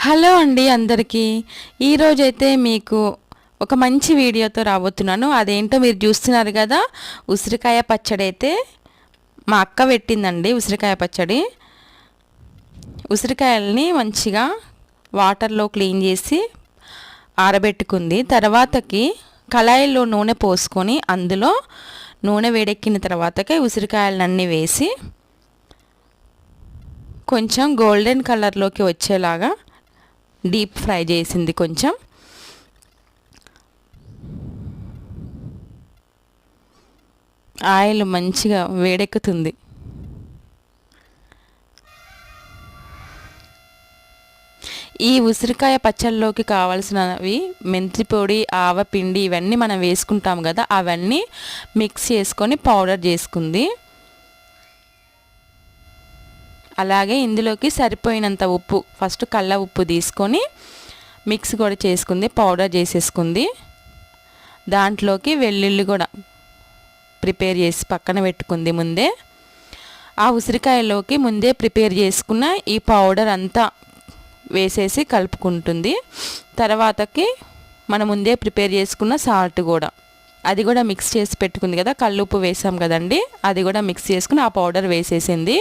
Hello అండి అందరికీ. ఈరోజైతే మీకు ఒక మంచి వీడియోతో రాబోతున్నాను. అదేంటో మీరు చూస్తున్నారు కదా, ఉసిరికాయ పచ్చడి అయితే మా అక్క పెట్టిందండి. ఉసిరికాయ పచ్చడి, ఉసిరికాయలని మంచిగా వాటర్లో క్లీన్ చేసి ఆరబెట్టుకుంది. తర్వాతకి కళాయిలో నూనె పోసుకొని అందులో నూనె వేడెక్కిన తర్వాతకి ఉసిరికాయలన్నీ వేసి కొంచెం గోల్డెన్ కలర్లోకి వచ్చేలాగా డీప్ ఫ్రై చేసింది. కొంచెం ఆయిల్ మంచిగా వేడెక్కుతుంది. ఈ ఉసిరికాయ పచ్చళ్ళలోకి కావాల్సినవి మెంతి పొడి, ఆవపిండి ఇవన్నీ మనం వేసుకుంటాం కదా, అవన్నీ మిక్స్ చేసుకొని పౌడర్ చేసుకుంది. అలాగే ఇందులోకి సరిపోయినంత ఉప్పు, ఫస్ట్ కళ్ళ ఉప్పు తీసుకొని మిక్స్ కూడా చేసుకుంది, పౌడర్ చేసేసుకుంది. దాంట్లోకి వెల్లుల్లి కూడా ప్రిపేర్ చేసి పక్కన పెట్టుకుంది ముందే. ఆ ఉసిరికాయలోకి ముందే ప్రిపేర్ చేసుకున్న ఈ పౌడర్ అంతా వేసేసి కలుపుకుంటుంది. తర్వాతకి మనం ముందే ప్రిపేర్ చేసుకున్న సాల్ట్ కూడా, అది కూడా మిక్స్ చేసి పెట్టుకుంది కదా, కల్లుప్పు వేసాం కదండి, అది కూడా మిక్స్ చేసుకుని ఆ పౌడర్ వేసేసింది.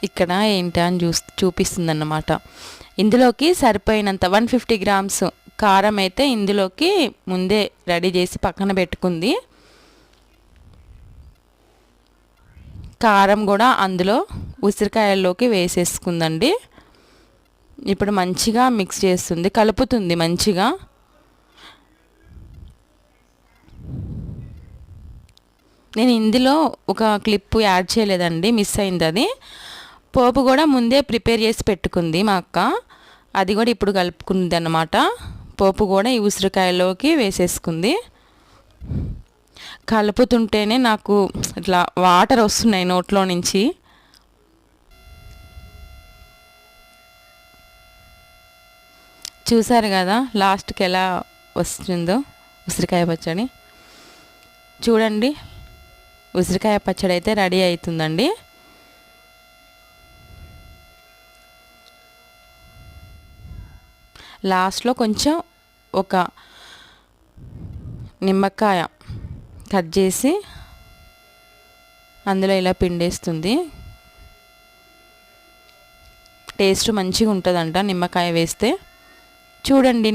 ఇక్కడ ఏంటి అని చూపిస్తుంది అన్నమాట. ఇందులోకి సరిపోయినంత 150 గ్రామ్స్ కారం అయితే ఇందులోకి ముందే రెడీ చేసి పక్కన పెట్టుకుంది. కారం కూడా అందులో ఉసిరికాయల్లోకి వేసేసుకుందండి. ఇప్పుడు మంచిగా మిక్స్ చేస్తుంది, కలుపుతుంది మంచిగా. నేను ఇందులో ఒక క్లిప్ యాడ్ చేయలేదండి, మిస్ అయింది అది. పోపు కూడా ముందే ప్రిపేర్ చేసి పెట్టుకుంది మా అక్క, అది కూడా ఇప్పుడు కలుపుకుంది అన్నమాట. పోపు కూడా ఈ ఉసిరికాయలోకి వేసేసుకుంది. కలుపుతుంటేనే నాకు ఇట్లా వాటర్ వస్తున్నాయి నోట్లో నుంచి. చూసారు కదా లాస్ట్కి ఎలా వస్తుందో ఉసిరికాయ పచ్చడి. చూడండి, ఉసిరికాయ పచ్చడి అయితే రెడీ అవుతుందండి. లాస్ట్లో కొంచెం ఒక నిమ్మకాయ కట్ చేసి అందులో ఇలా పిండేస్తుంది. టేస్ట్ మంచిగా ఉంటుందంట నిమ్మకాయ వేస్తే. చూడండి,